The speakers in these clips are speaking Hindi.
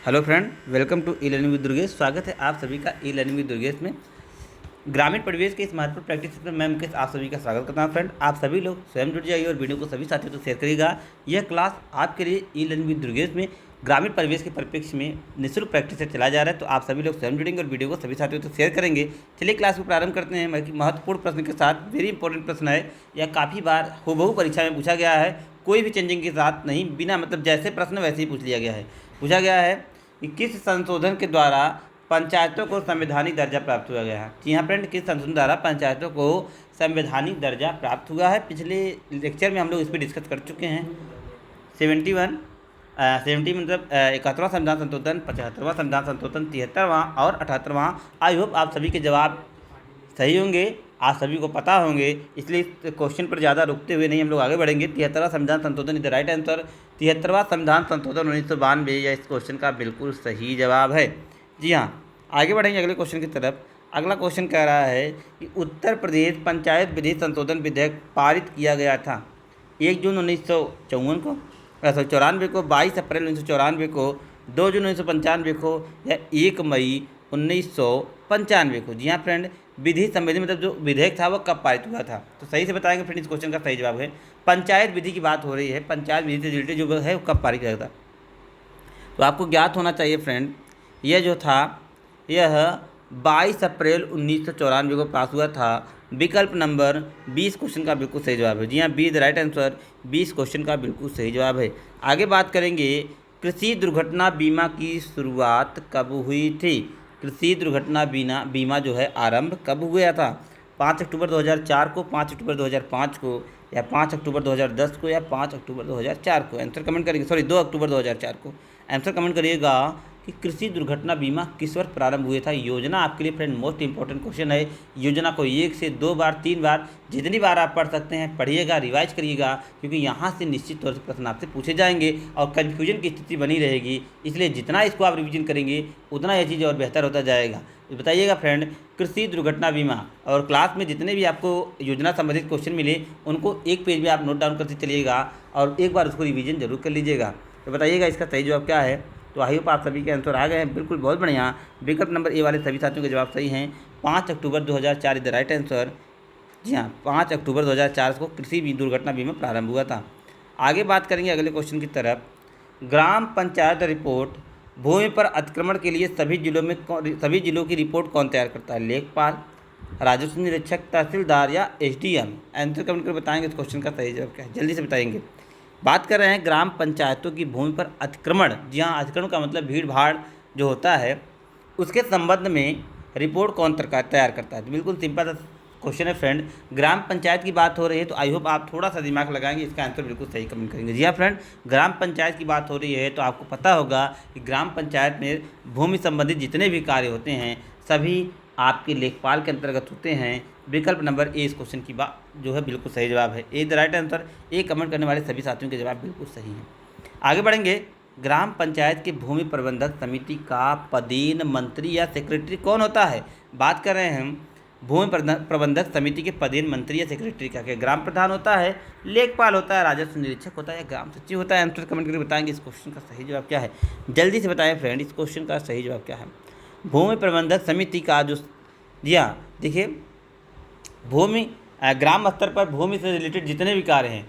Hello friend, welcome to e learning with Durgesh. स्वागत है आप सभी का ई लर्निंग विद दुर्गेश में। ग्रामीण परिवेश के इस महत्वपूर्ण प्रैक्टिस में मैं मुकेश आप सभी का स्वागत करता हूं। फ्रेंड, आप सभी लोग स्वयं जुड़ जाइए और वीडियो को सभी साथियों को शेयर करिएगा। यह क्लास आपके लिए ई लर्निंग विद दुर्गेश में ग्रामीण परिवेश के परिप्रेक्ष्य में निःशुल्क प्रैक्टिस से चला जा रहा है, तो आप सभी लोग स्वयं जुड़ेंगे और वीडियो को सभी साथियों को शेयर करेंगे। चलिए क्लास को प्रारंभ करते हैं। महत्वपूर्ण प्रश्न के साथ वेरी इंपॉर्टेंट प्रश्न है। यह काफ़ी बार हूबहू परीक्षा में पूछा गया है, कोई भी चेंजिंग के साथ नहीं, बिना मतलब जैसे प्रश्न वैसे ही पूछ लिया गया है। पूछा गया है कि किस संशोधन के द्वारा पंचायतों को संवैधानिक दर्जा प्राप्त हुआ गया है। जी हाँ फ्रेंड, किस संशोधन द्वारा पंचायतों को संवैधानिक दर्जा प्राप्त हुआ है। पिछले लेक्चर में हम लोग इस पर डिस्कस कर चुके हैं। 70 मतलब 71वां संविधान संशोधन, 75वां संविधान संशोधन, 73वां और 78वां। आई होप आप सभी के जवाब सही होंगे, आप सभी को पता होंगे, इसलिए क्वेश्चन पर ज़्यादा रुकते हुए नहीं हम लोग आगे बढ़ेंगे। 73वां संविधान संशोधन इज द राइट आंसर। 73वां संविधान संशोधन 1992 यह इस क्वेश्चन का बिल्कुल सही जवाब है। जी हाँ, आगे बढ़ेंगे अगले क्वेश्चन की तरफ। अगला क्वेश्चन कह रहा है कि उत्तर प्रदेश पंचायत विधि संशोधन विधेयक पारित किया गया था 1 जून 1954 को, 94 को, 22 अप्रैल 1994 को, 2 जून 1995 को या 1 मई 1995 को। जी हाँ फ्रेंड, विधि संबंधी मतलब जो विधेयक था वो कब पारित हुआ था, तो सही से बताएंगे फ्रेंड। इस क्वेश्चन का सही जवाब है पंचायत विधि की बात हो रही है। पंचायत विधि से रिलेटेड जो है वो कब पारित किया था, तो आपको ज्ञात होना चाहिए फ्रेंड। यह जो था यह 22 अप्रैल 1994 को पास हुआ था। विकल्प नंबर 20 क्वेश्चन का बिल्कुल सही जवाब है। जी हाँ, be the right answer, 20 question का बिल्कुल सही जवाब है। आगे बात करेंगे, कृषि दुर्घटना बीमा की शुरुआत कब हुई थी। कृषि दुर्घटना बीमा जो है आरंभ कब हुआ था। 5 अक्टूबर 2004 को, 5 अक्टूबर 2005 को या 5 अक्टूबर 2010 को या 5 अक्टूबर 2004 को। आंसर कमेंट करेंगे, सॉरी 2 अक्टूबर 2004 को। आंसर कमेंट करिएगा कि कृषि दुर्घटना बीमा किस वर्ष प्रारंभ हुए था। योजना आपके लिए फ्रेंड मोस्ट इंपॉर्टेंट क्वेश्चन है। योजना को 1 से 2 बार 3 बार जितनी बार आप पढ़ सकते हैं पढ़िएगा, रिवाइज करिएगा, क्योंकि यहाँ से निश्चित तौर से प्रश्न आपसे पूछे जाएंगे और कन्फ्यूजन की स्थिति बनी रहेगी। इसलिए जितना इसको आप रिविजन करेंगे उतना यह चीज़ और बेहतर होता जाएगा। तो बताइएगा फ्रेंड, कृषि दुर्घटना बीमा, और क्लास में जितने भी आपको योजना संबंधित क्वेश्चन मिले उनको एक पेज में आप नोट डाउन करते चलिएगा और एक बार उसको रिवीजन जरूर कर लीजिएगा। तो बताइएगा इसका सही जवाब क्या है। तो आई होप आप सभी के आंसर आ गए हैं, बिल्कुल बहुत बढ़िया। विकल्प नंबर ए वाले सभी साथियों के जवाब सही हैं। 5 अक्टूबर 2004 इज द राइट आंसर। जी हाँ, 5 अक्टूबर 2004 को कृषि दुर्घटना बीमा प्रारंभ हुआ था। आगे बात करेंगे अगले क्वेश्चन की तरफ। ग्राम पंचायत रिपोर्ट भूमि पर अतिक्रमण के लिए सभी जिलों की रिपोर्ट कौन तैयार करता है। लेखपाल, राजस्व निरीक्षक, तहसीलदार या एसडीएम। आंसर कमेंट कर बताएंगे इस क्वेश्चन का सही जवाब क्या है, जल्दी से बताएंगे। बात कर रहे हैं ग्राम पंचायतों की भूमि पर अतिक्रमण। जी हाँ, अतिक्रमण का मतलब भीड़ भाड़ जो होता है उसके संबंध में रिपोर्ट कौन तैयार करता है। तो बिल्कुल सिंपल क्वेश्चन है फ्रेंड। ग्राम पंचायत की बात हो रही है तो आई होप आप थोड़ा सा दिमाग लगाएंगे, इसका आंसर बिल्कुल सही कमेंट करेंगे। जी हाँ फ्रेंड, ग्राम पंचायत की बात हो रही है तो आपको पता होगा कि ग्राम पंचायत में भूमि संबंधित जितने भी कार्य होते हैं सभी आपके लेखपाल के अंतर्गत होते हैं। विकल्प नंबर ए इस क्वेश्चन की बात जो है बिल्कुल सही जवाब है। A the right answer. ए कमेंट करने वाले सभी साथियों के जवाब बिल्कुल सही हैं। आगे बढ़ेंगे। ग्राम पंचायत की भूमि प्रबंधक समिति का पदेन मंत्री या सेक्रेटरी कौन होता है। बात कर रहे हैं हम भूमि प्रबंधक समिति के पदेन मंत्री या सेक्रेटरी का। क्या ग्राम प्रधान होता है, लेखपाल होता है, राजस्व निरीक्षक होता है या ग्राम सचिव होता है। आंसर कमेंट करके बताएंगे इस क्वेश्चन का सही जवाब क्या है, जल्दी से बताएं फ्रेंड इस क्वेश्चन का सही जवाब क्या है। भूमि प्रबंधक समिति का जो, जी हाँ देखिए, भूमि ग्राम स्तर पर भूमि से रिलेटेड जितने भी कार्य हैं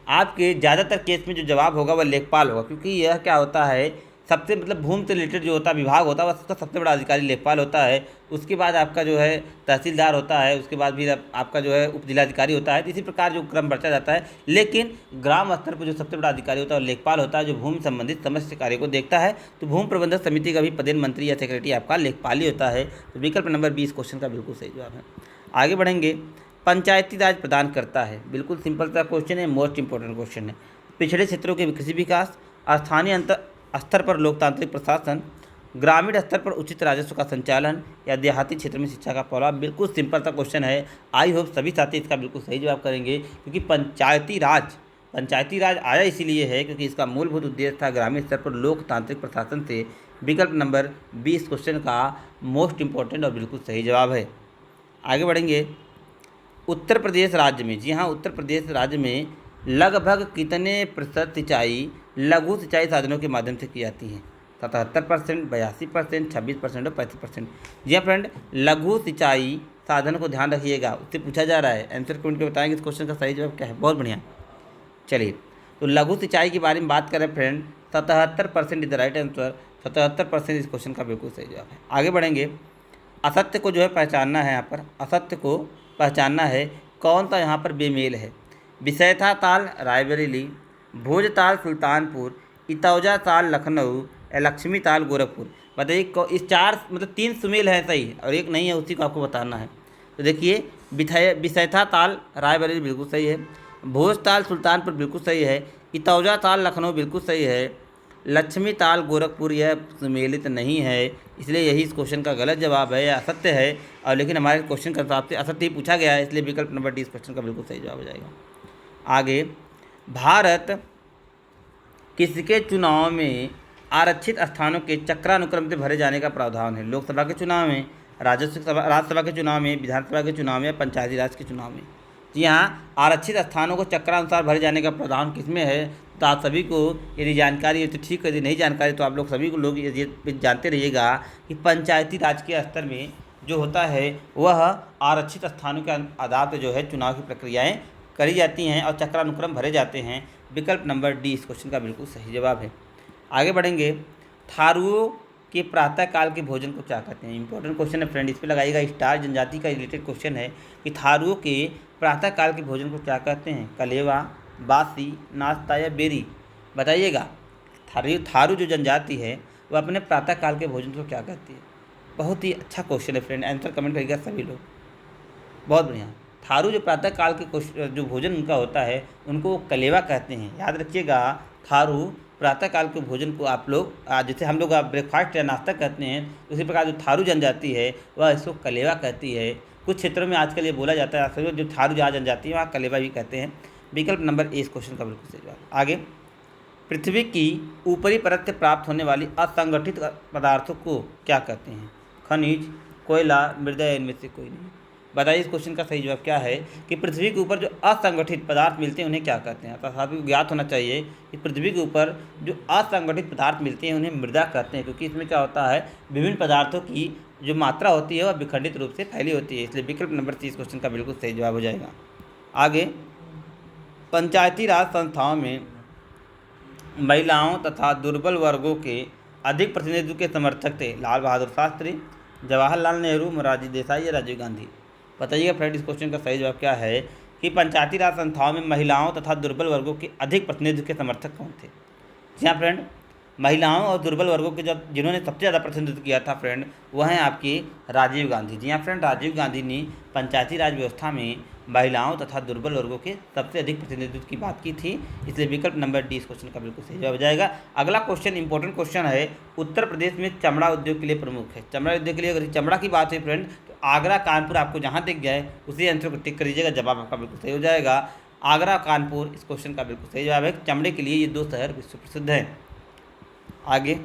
आपके ज़्यादातर केस में जो जवाब होगा वह लेखपाल होगा, क्योंकि यह क्या होता है सबसे मतलब भूमि से रिलेटेड जो होता है विभाग होता है उसका सबसे बड़ा अधिकारी लेखपाल होता है। उसके बाद आपका जो है तहसीलदार होता है, उसके बाद भी आपका जो है उप जिलाधिकारी होता है। इसी प्रकार जो क्रम बढ़ता जाता है, लेकिन ग्राम स्तर पर जो सबसे बड़ा अधिकारी होता है वो लेखपाल होता है, जो भूमि संबंधित समस्त कार्य को देखता है। तो भूमि प्रबंधक समिति का भी पदेन मंत्री या सेक्रेटरी आपका लेखपाल ही होता है। तो विकल्प नंबर 20 क्वेश्चन का बिल्कुल सही जवाब है। आगे बढ़ेंगे। पंचायती राज प्रदान करता है, बिल्कुल सिंपल सा क्वेश्चन है, मोस्ट इंपॉर्टेंट क्वेश्चन है। पिछड़े क्षेत्रों के कृषि विकास, स्थानीय स्तर पर लोकतांत्रिक प्रशासन, ग्रामीण स्तर पर उचित राजस्व का संचालन या देहाती क्षेत्र में शिक्षा का फैलाव। बिल्कुल सिंपल सा क्वेश्चन है। आई होप सभी साथी इसका बिल्कुल सही जवाब करेंगे, क्योंकि पंचायती राज आया इसीलिए है क्योंकि इसका मूलभूत उद्देश्य था ग्रामीण स्तर पर लोकतांत्रिक प्रशासन से। विकल्प नंबर 20 क्वेश्चन का मोस्ट इंपॉर्टेंट और बिल्कुल सही जवाब है। आगे बढ़ेंगे। उत्तर प्रदेश राज्य में, जी हाँ, उत्तर प्रदेश राज्य में लगभग कितने प्रतिशत सिंचाई लघु सिंचाई साधनों के माध्यम से की जाती है। 77%, 82%, 26% और 35%। जी हाँ फ्रेंड, लघु सिंचाई साधन को ध्यान रखिएगा, उससे पूछा जा रहा है। आंसर कमेंट के बताएंगे इस क्वेश्चन का सही जवाब क्या है। बहुत बढ़िया। चलिए, तो लघु सिंचाई के बारे में बात करें friend, 77% is the right answer. 77% इस क्वेश्चन का बिल्कुल सही जवाब है। आगे बढ़ेंगे। असत्य को जो है पहचानना है, यहाँ पर असत्य को पहचानना है। कौन सा यहाँ पर बेमेल है? बिसैथा ताल रायबरेली, भोज ताल सुल्तानपुर, इतौजा ताल लखनऊ, या लक्ष्मी ताल गोरखपुर। बताइए इस चार मतलब 3 सुमेल है सही और एक नहीं है, उसी को आपको बताना है। तो देखिए, बिसैथा ताल रायबरेली बिल्कुल सही है, भोज ताल सुल्तानपुर बिल्कुल सही है, इतौजा ताल लखनऊ बिल्कुल सही है, लक्ष्मी ताल गोरखपुर यह सुमेलित नहीं है, इसलिए यही इस क्वेश्चन का गलत जवाब है, यह असत्य है। और लेकिन हमारे क्वेश्चन के हिसाब से असत्य ही पूछा गया है, इसलिए विकल्प नंबर डी इस क्वेश्चन का बिल्कुल सही जवाब हो जाएगा। आगे, भारत किसके चुनाव में आरक्षित स्थानों के चक्रानुक्रम से भरे जाने का प्रावधान है? लोकसभा के चुनाव में, राज्यसभा के चुनाव में, विधानसभा के चुनाव में, पंचायती राज के चुनाव में। जी हाँ, आरक्षित स्थानों को चक्रानुसार भरे जाने का प्रावधान किसमें है? तो आप सभी को यदि जानकारी है तो ठीक है, यदि नहीं जानकारी तो आप लोग सभी को लोग ये जानते रहिएगा कि पंचायती राज के स्तर में जो होता है वह आरक्षित स्थानों के आधार पर जो है चुनाव की प्रक्रियाएँ करी जाती हैं और चक्रानुक्रम भरे जाते हैं। विकल्प नंबर डी इस क्वेश्चन का बिल्कुल सही जवाब है। आगे बढ़ेंगे। थारुओं के प्रातःकाल के भोजन को क्या कहते हैं? इंपॉर्टेंट क्वेश्चन है फ्रेंड, इस पर लगाइएगा स्टार। जनजाति का रिलेटेड क्वेश्चन है कि थारुओं के प्रातःकाल के भोजन को क्या कहते हैं? कलेवा, बासी, नाश्ता या बेरी। बताइएगा। थारू जो जनजाति है वह अपने प्रातःकाल के भोजन को क्या कहती है? बहुत ही अच्छा क्वेश्चन है फ्रेंड, आंसर कमेंट करिएगा सभी लोग। बहुत बढ़िया। थारू जो प्रातःकाल के जो भोजन उनका होता है उनको वो कलेवा कहते हैं। याद रखिएगा, थारू प्रातःकाल के भोजन को आप लोग जैसे हम लोग ब्रेकफास्ट या नाश्ता कहते हैं, उसी प्रकार जो थारू जनजाति है वह इसको कलेवा कहती है। कुछ क्षेत्रों में आजकल ये बोला जाता है, जो थारू जहाँ जनजाति है वहाँ कलेवा भी कहते हैं। विकल्प नंबर ए इस क्वेश्चन का बिल्कुल सही जवाब। आगे, पृथ्वी की ऊपरी परत से प्राप्त होने वाली असंगठित पदार्थों को क्या कहते हैं? खनिज, कोयला, मृदा, इनमें से कोई नहीं। बताइए इस क्वेश्चन का सही जवाब क्या है कि पृथ्वी के ऊपर जो असंगठित पदार्थ मिलते हैं उन्हें क्या कहते हैं? तो सभी को ज्ञात होना चाहिए कि पृथ्वी के ऊपर जो असंगठित पदार्थ मिलते हैं उन्हें मृदा कहते हैं, क्योंकि इसमें क्या होता है, विभिन्न पदार्थों की जो मात्रा होती है वह विखंडित रूप से फैली होती है। इसलिए विकल्प नंबर 30 क्वेश्चन का बिल्कुल सही जवाब हो जाएगा। आगे, पंचायती राज संस्थाओं में महिलाओं तथा दुर्बल वर्गों के अधिक प्रतिनिधित्व के समर्थक थे? लाल बहादुर शास्त्री, जवाहरलाल नेहरू, मोरारजी देसाई या राजीव गांधी। बताइएगा फ्रेंड इस क्वेश्चन का सही जवाब क्या है कि पंचायती राज संस्थाओं में महिलाओं तथा दुर्बल वर्गों के अधिक प्रतिनिधित्व के समर्थक कौन थे? जी हाँ फ्रेंड, महिलाओं और दुर्बल वर्गों के जिन्होंने सबसे ज़्यादा प्रतिनिधित्व किया था फ्रेंड वह हैं आपकी राजीव गांधी। जी हाँ फ्रेंड, राजीव गांधी ने पंचायती राज व्यवस्था में महिलाओं तथा दुर्बल वर्गों के सबसे अधिक प्रतिनिधित्व की बात की थी। इसलिए विकल्प नंबर डी इस क्वेश्चन का बिल्कुल सही जवाब हो जाएगा। अगला क्वेश्चन इंपॉर्टेंट क्वेश्चन है, उत्तर प्रदेश में चमड़ा उद्योग के लिए प्रमुख है। चमड़ा उद्योग के लिए अगर चमड़ा की बात है फ्रेंड तो आगरा, कानपुर आपको जहाँ दिख गया है उसी आंसर को टिक कर दीजिएगा, जवाब आपका बिल्कुल सही हो जाएगा। आगरा, कानपुर इस क्वेश्चन का बिल्कुल सही जवाब है। चमड़े के लिए ये 2 शहर विश्व प्रसिद्ध हैं। आगे,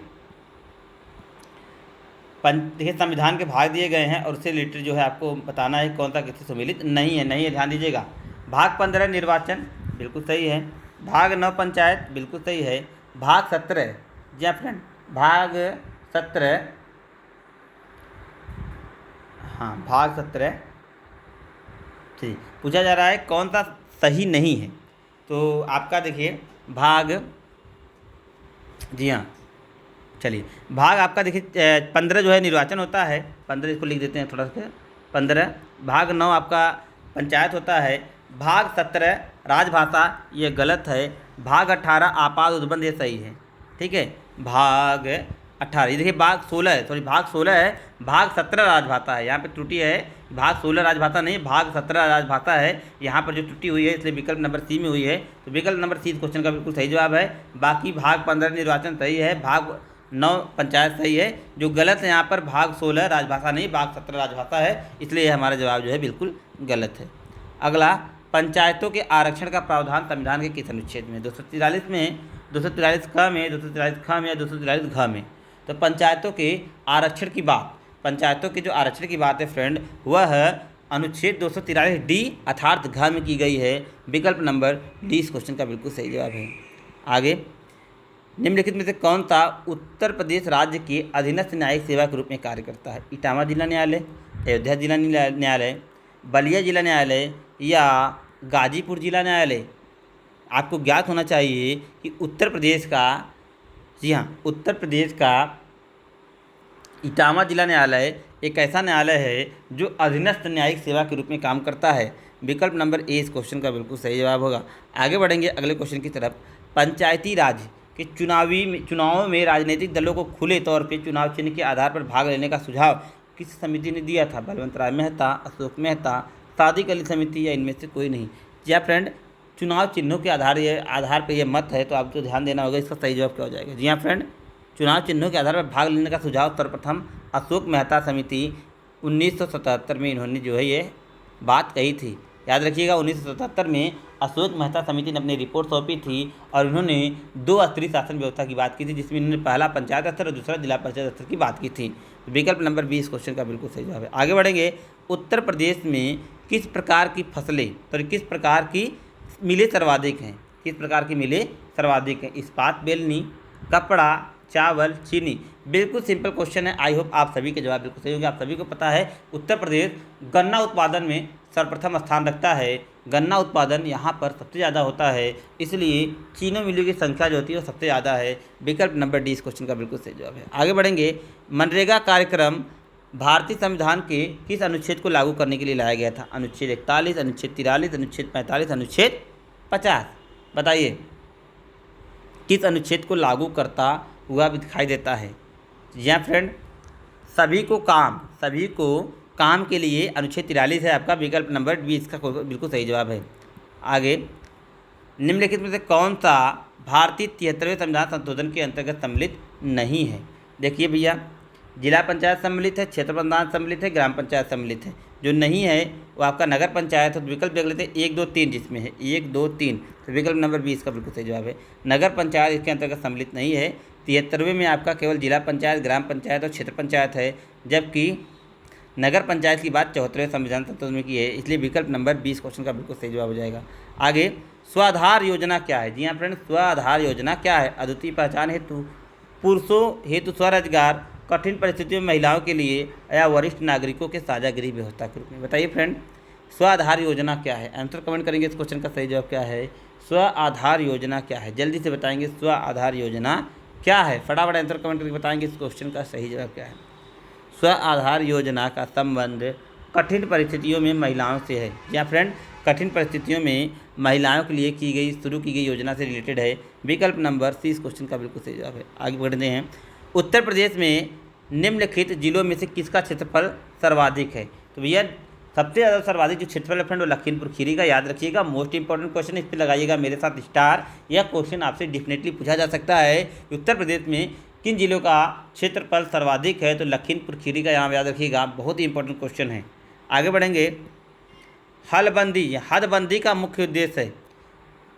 देखिए संविधान के भाग दिए गए हैं और उससे रिलेटेड जो है आपको बताना है कौन सा किससे सम्मिलित नहीं है, ध्यान दीजिएगा। भाग 15 निर्वाचन बिल्कुल सही है, भाग 9 पंचायत बिल्कुल सही है, भाग 17 जी हाँ फ्रेंड, भाग 17 हाँ भाग 17 ठीक पूछा जा रहा है कौन सा सही नहीं है। तो आपका देखिए भाग, जी हाँ चलिए, भाग आपका देखिए 15 जो है निर्वाचन होता है, 15 इसको लिख देते हैं थोड़ा सा, 15। भाग 9 आपका पंचायत होता है, भाग 17 राजभाषा ये गलत है, भाग 18 आपात उद्बंध ये सही है, ठीक है। भाग 18 ये देखिए भाग 16 है, सॉरी भाग 16 है, भाग 17 राजभाषा है, यहाँ पे त्रुटि है, भाग 16 राजभाषा नहीं भाग 17 राजभाषा है, यहाँ पर जो त्रुटि हुई है इसलिए विकल्प नंबर सी में हुई है। तो विकल्प नंबर सी क्वेश्चन का बिल्कुल सही जवाब है। बाकी भाग 15 निर्वाचन सही है, भाग 9 पंचायत सही है, जो गलत है यहाँ पर भाग 16 राजभाषा नहीं भाग 17 राजभाषा है, इसलिए हमारा जवाब जो है बिल्कुल गलत है। अगला, पंचायतों के आरक्षण का प्रावधान संविधान के किस अनुच्छेद में? 243 में, 243 ख में, 243 ख में या 243 घ में? तो पंचायतों के आरक्षण की बात, पंचायतों के जो आरक्षण की बात है फ्रेंड वह अनुच्छेद 243 डी अर्थात घ में की गई है। विकल्प नंबर डी इस क्वेश्चन का बिल्कुल सही जवाब है। आगे, निम्नलिखित में से कौन सा उत्तर प्रदेश राज्य के अधीनस्थ न्यायिक सेवा के रूप में कार्य करता है? इटावा जिला न्यायालय, अयोध्या जिला न्यायालय, बलिया जिला न्यायालय या गाजीपुर जिला न्यायालय? आपको ज्ञात होना चाहिए कि उत्तर प्रदेश का, जी हाँ, उत्तर प्रदेश का इटावा जिला न्यायालय एक ऐसा न्यायालय है जो अधीनस्थ न्यायिक सेवा के रूप में काम करता है। विकल्प नंबर ए इस क्वेश्चन का बिल्कुल सही जवाब होगा। आगे बढ़ेंगे अगले क्वेश्चन की तरफ। पंचायती राज के चुनावों में राजनीतिक दलों को खुले तौर पर चुनाव चिन्ह के आधार पर भाग लेने का सुझाव किस समिति ने दिया था? बलवंत राय मेहता, अशोक मेहता, सादिक अली समिति या इनमें से कोई नहीं? जी हाँ फ्रेंड, चुनाव चिन्हों के आधार पर यह मत है, तो आपको ध्यान देना होगा इसका सही जवाब क्या हो जाएगा। जी हाँ फ्रेंड, चुनाव चिन्हों के आधार पर भाग लेने का सुझाव सर्वप्रथम अशोक मेहता समिति 1977 में इन्होंने जो है ये बात कही थी। याद रखिएगा, 1977 में अशोक मेहता समिति ने अपनी रिपोर्ट सौंपी थी और उन्होंने 2 स्तरीय शासन व्यवस्था की बात की थी, जिसमें इन्होंने पहला पंचायत स्तर और दूसरा जिला परिषद स्तर की बात की थी। विकल्प नंबर 20 क्वेश्चन का बिल्कुल सही जवाब है। आगे बढ़ेंगे। उत्तर प्रदेश में किस प्रकार की फसलें और किस प्रकार की मिलें सर्वाधिक हैं? किस प्रकार की मिलें सर्वाधिक हैं? इस्पात, बेलनी, कपड़ा, चावल, चीनी? बिल्कुल सिंपल क्वेश्चन है। आई होप आप सभी के जवाब बिल्कुल सही होंगे। आप सभी को पता है उत्तर प्रदेश गन्ना उत्पादन में सर्वप्रथम स्थान रखता है। गन्ना उत्पादन यहाँ पर सबसे ज़्यादा होता है, इसलिए चीनी मिलों की संख्या जो होती है वो सबसे ज़्यादा है। विकल्प नंबर डी इस क्वेश्चन का बिल्कुल सही जवाब है। आगे बढ़ेंगे। मनरेगा कार्यक्रम भारतीय संविधान के किस अनुच्छेद को लागू करने के लिए लाया गया था? अनुच्छेद 41, अनुच्छेद 43, अनुच्छेद 45, अनुच्छेद 50? बताइए किस अनुच्छेद को लागू करता हुआ भी दिखाई देता है? जी हाँ फ्रेंड, सभी को काम के लिए अनुच्छेद 43 है आपका। विकल्प नंबर 20 का बिल्कुल सही जवाब है। आगे, निम्नलिखित में से कौन सा भारतीय 73वें संविधान संशोधन के अंतर्गत सम्मिलित नहीं है? देखिए भैया, जिला पंचायत सम्मिलित है, क्षेत्र प्रधान सम्मिलित है, ग्राम पंचायत सम्मिलित है। जो नहीं है वो आपका नगर पंचायत है। तो विकल्प देख लेते हैं 1, 2, 3 जिसमें है 1, 2, 3। तो विकल्प नंबर 20 का बिल्कुल सही जवाब है। नगर पंचायत इसके अंतर्गत सम्मिलित नहीं है। 73वें में आपका केवल जिला पंचायत, ग्राम पंचायत और क्षेत्र पंचायत है, जबकि नगर पंचायत की बात 74वें संविधान संशोधन में की है। इसलिए विकल्प नंबर 20 क्वेश्चन का बिल्कुल सही जवाब हो जाएगा। आगे, स्वाधार योजना क्या है? जी हाँ फ्रेंड, स्वाधार योजना क्या है? अद्वितीय पहचान हेतु, पुरुषों हेतु स्वरोजगार, कठिन परिस्थितियों में महिलाओं के लिए या वरिष्ठ नागरिकों के साझा गृह व्यवस्था के रूप में? बताइए फ्रेंड, स्वाधार योजना क्या है? आंसर कमेंट करेंगे। इस क्वेश्चन का सही जवाब क्या है? स्व आधार योजना क्या है? जल्दी से बताएंगे स्व आधार योजना क्या है? फटाफट आंसर कमेंट करके बताएंगे इस क्वेश्चन का सही जवाब क्या है। स्व आधार योजना का संबंध कठिन परिस्थितियों में महिलाओं से है। या फ्रेंड, कठिन परिस्थितियों में महिलाओं के लिए शुरू की गई योजना से रिलेटेड है। विकल्प नंबर सी इस क्वेश्चन का बिल्कुल सही जवाब है। आगे बढ़ते हैं। उत्तर प्रदेश में निम्नलिखित जिलों में से किसका क्षेत्रफल सर्वाधिक है? तो भैया, सबसे ज़्यादा सर्वाधिक जो क्षेत्रफल है फ्रेंड वो लखीमपुर खीरी का। याद रखिएगा, मोस्ट इंपॉर्टेंट क्वेश्चन, इस पर लगाइएगा मेरे साथ स्टार। यह क्वेश्चन आपसे डेफिनेटली पूछा जा सकता है कि उत्तर प्रदेश में किन जिलों का क्षेत्रफल सर्वाधिक है? तो लखीमपुर खीरी का यहाँ याद रखिएगा, बहुत ही इंपॉर्टेंट क्वेश्चन है। आगे बढ़ेंगे। हदबंदी का मुख्य उद्देश्य है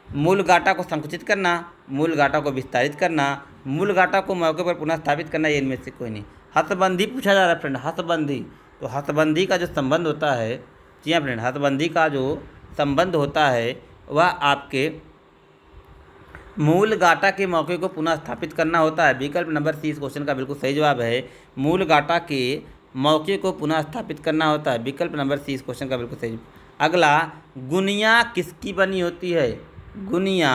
मूल गाटा को संकुचित करना, मूल गाटा को विस्तारित करना, मूल गाटा को मौके पर पुनः स्थापित करना, ये इनमें से कोई नहीं। हथबंदी पूछा जा रहा है फ्रेंड, हथबंदी। तो हथबंदी का जो संबंध होता है, जी हाँ फ्रेंड, हथबंदी का जो संबंध होता है वह आपके मूल गाटा के मौके को पुनः स्थापित करना होता है। विकल्प नंबर सी इस क्वेश्चन का बिल्कुल सही जवाब है। मूल गाटा के मौके को पुनः स्थापित करना होता है। विकल्प नंबर सी इस क्वेश्चन का बिल्कुल सही। अगला, गुनिया किसकी बनी होती है? गुनिया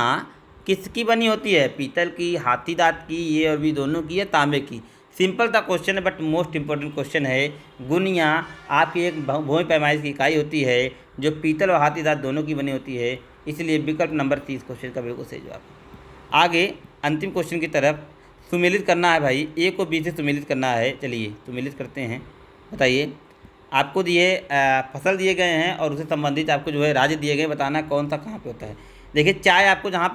किसकी बनी होती है? पीतल की, हाथी दांत की, ये और भी दोनों की है, तांबे की? सिंपल सा क्वेश्चन है बट मोस्ट इंपॉर्टेंट क्वेश्चन है। गुनिया आपकी एक भूमि पैमाइश की इकाई होती है जो पीतल और हाथी दांत दोनों की बनी होती है। इसलिए विकल्प नंबर 30 क्वेश्चन का बिल्कुल सही जवाब। आगे अंतिम क्वेश्चन की तरफ। सुमेलित करना है भाई, ए को बी से सुमेलित करना है। चलिए सुमेलित करते हैं। बताइए, आपको फसल दिए गए हैं और उससे संबंधित आपको जो है राज्य दिए गए, बताना कौन सा कहाँ पे होता है। देखिए, चाय आपको जहाँ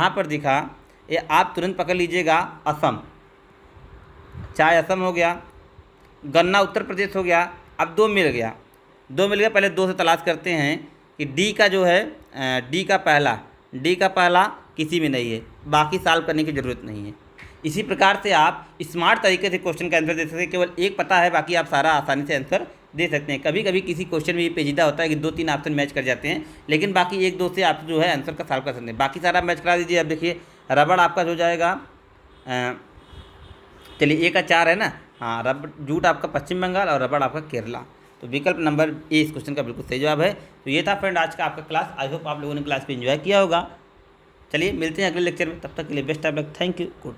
पर दिखा, ये आप तुरंत पकड़ लीजिएगा, असम। चाय असम हो गया, गन्ना उत्तर प्रदेश हो गया। अब दो मिल गया। पहले दो से तलाश करते हैं कि डी का जो है, डी का पहला किसी में नहीं है, बाकी सॉल्व करने की ज़रूरत नहीं है। इसी प्रकार से आप स्मार्ट तरीके से क्वेश्चन का आंसर दे सकते हैं। केवल एक पता है, बाकी आप सारा आसानी से आंसर दे सकते हैं। कभी कभी किसी क्वेश्चन में ये पेचीदा होता है कि 2-3 ऑप्शन मैच कर जाते हैं, लेकिन बाकी 1-2 से आप जो है आंसर का सॉल्व कर सकते हैं। बाकी सारा मैच करा दीजिए। अब देखिए, रबड़ आपका जो जाएगा चलिए, ए का 4 है ना, हाँ, जूट आपका पश्चिम बंगाल और रबड़ आपका केरला। तो विकल्प नंबर ए इस क्वेश्चन का बिल्कुल सही जवाब है। तो ये था फ्रेंड आज का आपका क्लास। आई होप आप लोगों ने क्लास को एंजॉय किया होगा। चलिए मिलते हैं अगले लेक्चर में, तब तक के लिए best of luck. Thank you. Good.